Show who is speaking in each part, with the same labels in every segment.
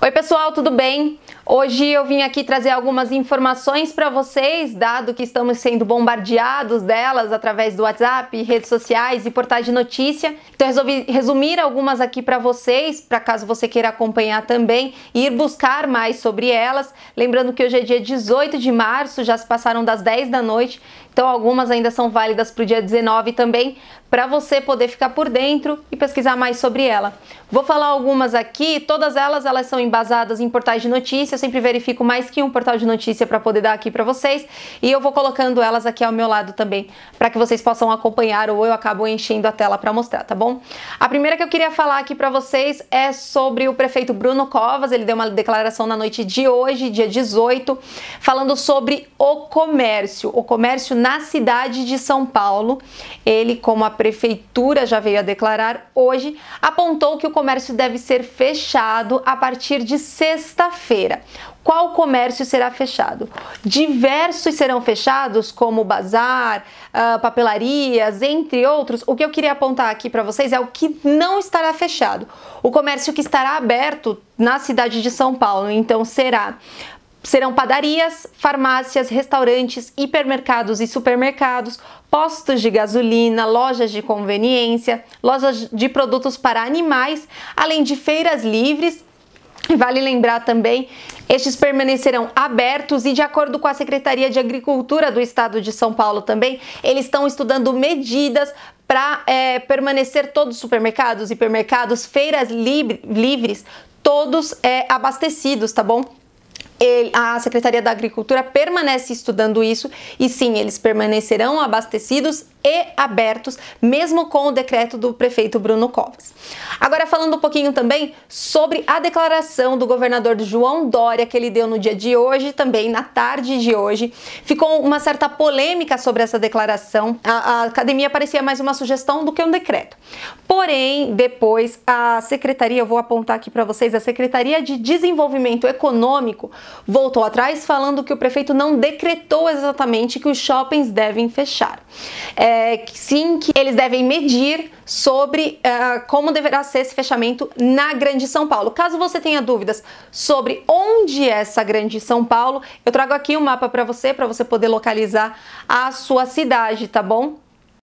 Speaker 1: Oi pessoal, tudo bem? Hoje eu vim aqui trazer algumas informações para vocês, dado que estamos sendo bombardeados delas através do WhatsApp, redes sociais e portais de notícia. Então eu resolvi resumir algumas aqui para vocês, para caso você queira acompanhar também e ir buscar mais sobre elas. Lembrando que hoje é dia 18 de março, já se passaram das 10 da noite, então algumas ainda são válidas para o dia 19 também, para você poder ficar por dentro e pesquisar mais sobre ela. Vou falar algumas aqui, todas elas são embasadas em portais de notícia, eu sempre verifico mais que um portal de notícia para poder dar aqui para vocês, e eu vou colocando elas aqui ao meu lado também, para que vocês possam acompanhar, ou eu acabo enchendo a tela para mostrar, tá bom? A primeira que eu queria falar aqui para vocês é sobre o prefeito Bruno Covas. Ele deu uma declaração na noite de hoje, dia 18, falando sobre o comércio na cidade de São Paulo. Ele, como a prefeitura já veio a declarar hoje, apontou que o comércio deve ser fechado a partir de sexta-feira. Qual comércio será fechado? Diversos serão fechados, como bazar, papelarias, entre outros. O que eu queria apontar aqui para vocês é o que não estará fechado. O comércio que estará aberto na cidade de São Paulo, então serão padarias, farmácias, restaurantes, hipermercados e supermercados, postos de gasolina, lojas de conveniência, lojas de produtos para animais, além de feiras livres. Vale lembrar também, estes permanecerão abertos e, de acordo com a Secretaria de Agricultura do Estado de São Paulo também, eles estão estudando medidas para permanecer todos os supermercados, hipermercados, feiras livres, todos abastecidos, tá bom? A Secretaria da Agricultura permanece estudando isso e sim, eles permanecerão abastecidos e abertos, mesmo com o decreto do prefeito Bruno Covas. Agora, falando um pouquinho também sobre a declaração do governador João Dória, que ele deu no dia de hoje, também na tarde de hoje. Ficou uma certa polêmica sobre essa declaração. A academia parecia mais uma sugestão do que um decreto. Porém, depois a secretaria, eu vou apontar aqui para vocês, a Secretaria de Desenvolvimento Econômico voltou atrás, falando que o prefeito não decretou exatamente que os shoppings devem fechar. Sim, que eles devem medir sobre como deverá ser esse fechamento na Grande São Paulo. Caso você tenha dúvidas sobre onde é essa Grande São Paulo, eu trago aqui um mapa para você poder localizar a sua cidade, tá bom?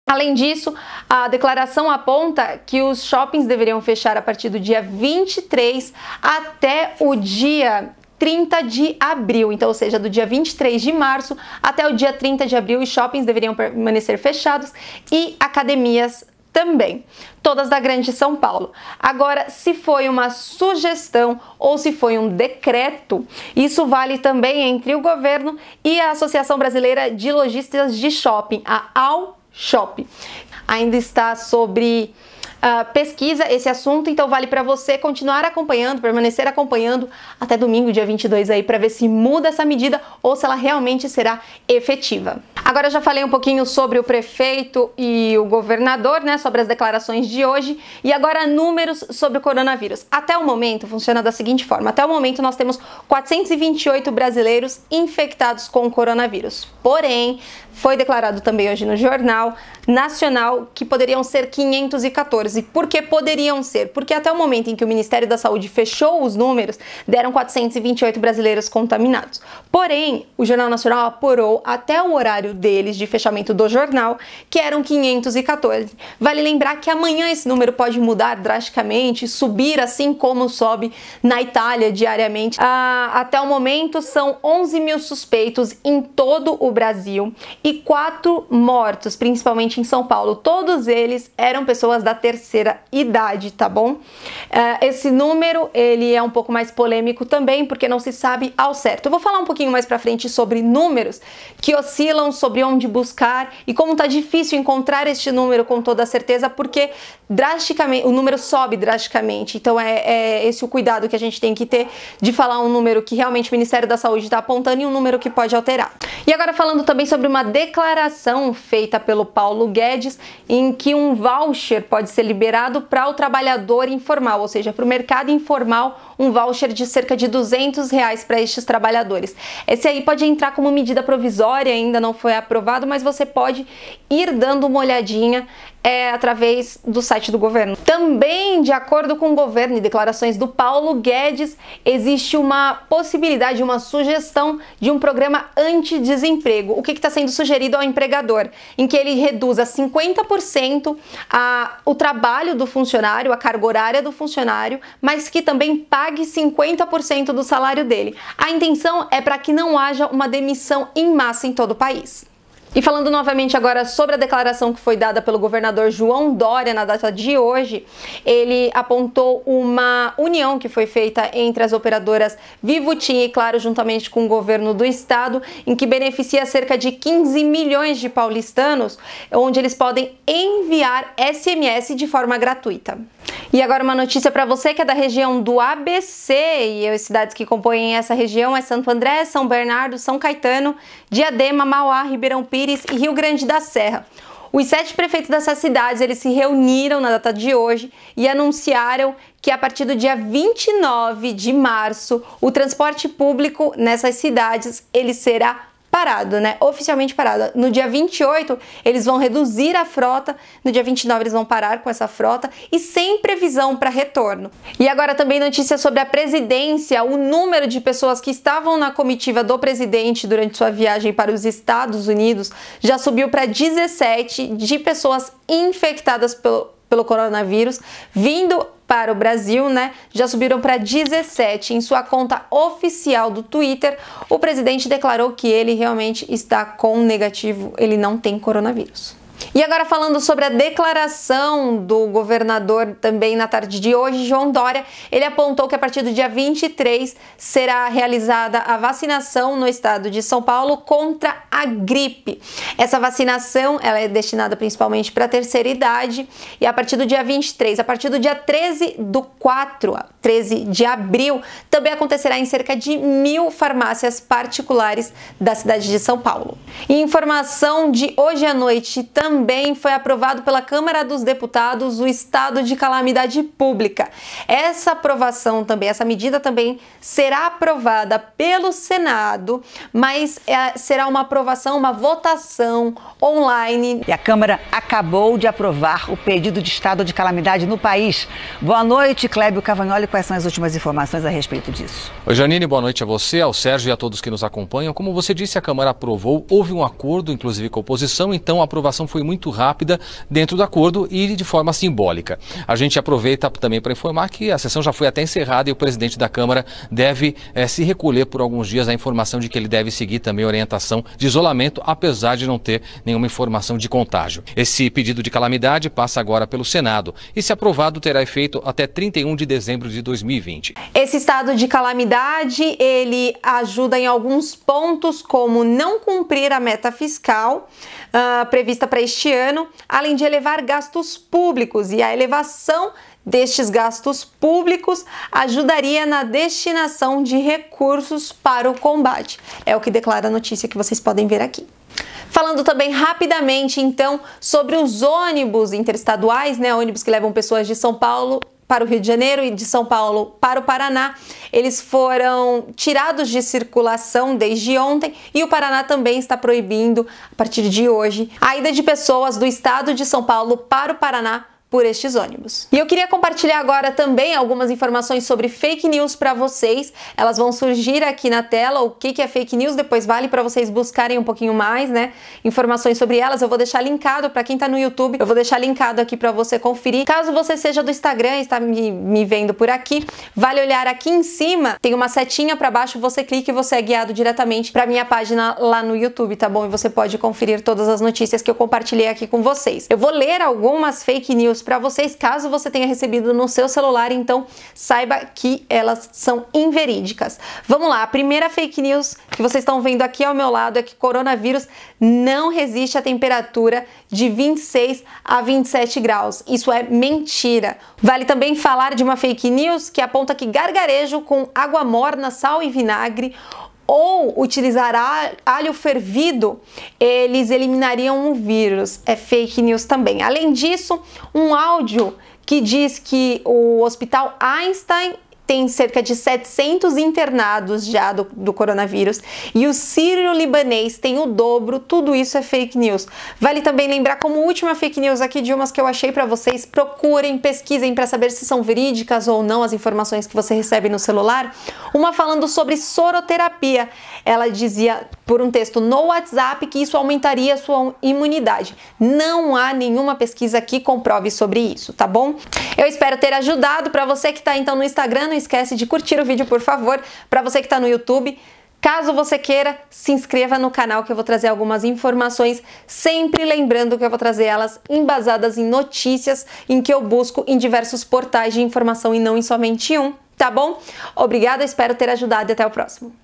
Speaker 1: Além disso, a declaração aponta que os shoppings deveriam fechar a partir do dia 23 até o dia 30 de abril, então, ou seja, do dia 23 de março até o dia 30 de abril, os shoppings deveriam permanecer fechados e academias também, todas da Grande São Paulo. Agora, se foi uma sugestão ou se foi um decreto, isso vale também entre o governo e a Associação Brasileira de Lojistas de Shopping, a AllShop. Ainda está sobre pesquisa esse assunto, então vale para você continuar acompanhando, permanecer acompanhando até domingo, dia 22 aí, para ver se muda essa medida ou se ela realmente será efetiva. Agora eu já falei um pouquinho sobre o prefeito e o governador, né, sobre as declarações de hoje, e agora números sobre o coronavírus. Até o momento funciona da seguinte forma: até o momento nós temos 428 brasileiros infectados com o coronavírus. Porém, foi declarado também hoje no Jornal Nacional que poderiam ser 514. Por que poderiam ser? Porque até o momento em que o Ministério da Saúde fechou os números, deram 428 brasileiros contaminados. Porém, o Jornal Nacional apurou até o horário deles de fechamento do jornal, que eram 514. Vale lembrar que amanhã esse número pode mudar drasticamente, subir assim como sobe na Itália diariamente. Até o momento são 11 mil suspeitos em todo o Brasil e 4 mortos, principalmente em São Paulo. Todos eles eram pessoas da terceira idade, tá bom? Esse número, ele é um pouco mais polêmico também, porque não se sabe ao certo. Eu vou falar um pouquinho mais pra frente sobre números que oscilam, sobre onde buscar e como tá difícil encontrar este número com toda certeza, porque drasticamente o número sobe drasticamente. Então é esse o cuidado que a gente tem que ter de falar um número que realmente o Ministério da Saúde está apontando e um número que pode alterar. E agora falando também sobre uma declaração feita pelo Paulo Guedes, em que um voucher pode ser liberado para o trabalhador informal, ou seja, para o mercado informal, um voucher de cerca de R$200 para estes trabalhadores. Esse aí pode entrar como medida provisória, ainda não foi aprovado, mas você pode ir dando uma olhadinha através do site do governo. Também, de acordo com o governo e declarações do Paulo Guedes, existe uma possibilidade, uma sugestão de um programa anti-desemprego. O que está sendo sugerido ao empregador? Em que ele reduza 50% o trabalho do funcionário, a carga horária do funcionário, mas que também pague 50% do salário dele. A intenção é para que não haja uma demissão em massa em todo o país. E falando novamente agora sobre a declaração que foi dada pelo governador João Dória na data de hoje, ele apontou uma união que foi feita entre as operadoras Vivo, TIM e Claro, juntamente com o governo do estado, em que beneficia cerca de 15 milhões de paulistanos, onde eles podem enviar SMS de forma gratuita. E agora uma notícia para você que é da região do ABC, e as cidades que compõem essa região é Santo André, São Bernardo, São Caetano, Diadema, Mauá, Ribeirão Pires e Rio Grande da Serra. Os 7 prefeitos dessas cidades, eles se reuniram na data de hoje e anunciaram que a partir do dia 29 de março, o transporte público nessas cidades, ele será parado, né? Oficialmente parado. No dia 28, eles vão reduzir a frota, no dia 29 eles vão parar com essa frota e sem previsão para retorno. E agora também notícia sobre a presidência, o número de pessoas que estavam na comitiva do presidente durante sua viagem para os Estados Unidos já subiu para 17 de pessoas infectadas pelo coronavírus, vindo para o Brasil, né? Já subiram para 17. Em sua conta oficial do Twitter, o presidente declarou que ele realmente está com negativo, ele não tem coronavírus. E agora falando sobre a declaração do governador também na tarde de hoje, João Dória, ele apontou que a partir do dia 23 será realizada a vacinação no estado de São Paulo contra a gripe. Essa vacinação ela é destinada principalmente para a terceira idade e a partir do dia 23, a partir do dia 13 de abril, também acontecerá em cerca de 1.000 farmácias particulares da cidade de São Paulo. E informação de hoje à noite também foi aprovado pela Câmara dos Deputados o estado de calamidade pública. Essa aprovação também, essa medida também será aprovada pelo Senado, mas será uma aprovação, uma votação online.
Speaker 2: E a Câmara acabou de aprovar o pedido de estado de calamidade no país. Boa noite, Clébio Cavagnoli. Quais são as últimas informações a respeito disso?
Speaker 3: Oi, Janine, boa noite a você, ao Sérgio e a todos que nos acompanham. Como você disse, a Câmara aprovou, houve um acordo, inclusive com a oposição, então a aprovação foi muito rápida dentro do acordo e de forma simbólica. A gente aproveita também para informar que a sessão já foi até encerrada e o presidente da Câmara deve se recolher por alguns dias. A informação de que ele deve seguir também a orientação de isolamento, apesar de não ter nenhuma informação de contágio. Esse pedido de calamidade passa agora pelo Senado e, se aprovado, terá efeito até 31 de dezembro de 2020.
Speaker 1: Esse estado de calamidade, ele ajuda em alguns pontos, como não cumprir a meta fiscal prevista para este ano, além de elevar gastos públicos, e a elevação destes gastos públicos ajudaria na destinação de recursos para o combate. É o que declara a notícia que vocês podem ver aqui. Falando também rapidamente, então, sobre os ônibus interestaduais, né, ônibus que levam pessoas de São Paulo para o Rio de Janeiro e de São Paulo para o Paraná, eles foram tirados de circulação desde ontem e o Paraná também está proibindo, a partir de hoje, a ida de pessoas do estado de São Paulo para o Paraná por estes ônibus. E eu queria compartilhar agora também algumas informações sobre fake news para vocês. Elas vão surgir aqui na tela. O que é fake news? Depois vale para vocês buscarem um pouquinho mais, né? Informações sobre elas. Eu vou deixar linkado para quem tá no YouTube. Eu vou deixar linkado aqui para você conferir. Caso você seja do Instagram e está me vendo por aqui, vale olhar aqui em cima. Tem uma setinha para baixo. Você clica e você é guiado diretamente para minha página lá no YouTube, tá bom? E você pode conferir todas as notícias que eu compartilhei aqui com vocês. Eu vou ler algumas fake news para vocês, caso você tenha recebido no seu celular, então saiba que elas são inverídicas. Vamos lá, a primeira fake news que vocês estão vendo aqui ao meu lado é que coronavírus não resiste a temperatura de 26 a 27 graus. Isso é mentira. Vale também falar de uma fake news que aponta que gargarejo com água morna, sal e vinagre ou utilizar alho fervido, eles eliminariam o vírus. É fake news também. Além disso, um áudio que diz que o Hospital Einstein tem cerca de 700 internados já do coronavírus e o sírio-libanês tem o dobro. Tudo isso é fake news. Vale também lembrar, como última fake news aqui, de umas que eu achei para vocês, procurem, pesquisem para saber se são verídicas ou não as informações que você recebe no celular. Uma falando sobre soroterapia. Ela dizia por um texto no WhatsApp que isso aumentaria a sua imunidade. Não há nenhuma pesquisa que comprove sobre isso, tá bom? Eu espero ter ajudado. Para você que está então no Instagram, não esquece de curtir o vídeo, por favor. Para você que está no YouTube, caso você queira, se inscreva no canal que eu vou trazer algumas informações, sempre lembrando que eu vou trazer elas embasadas em notícias em que eu busco em diversos portais de informação e não em somente um, tá bom? Obrigada, espero ter ajudado e até o próximo.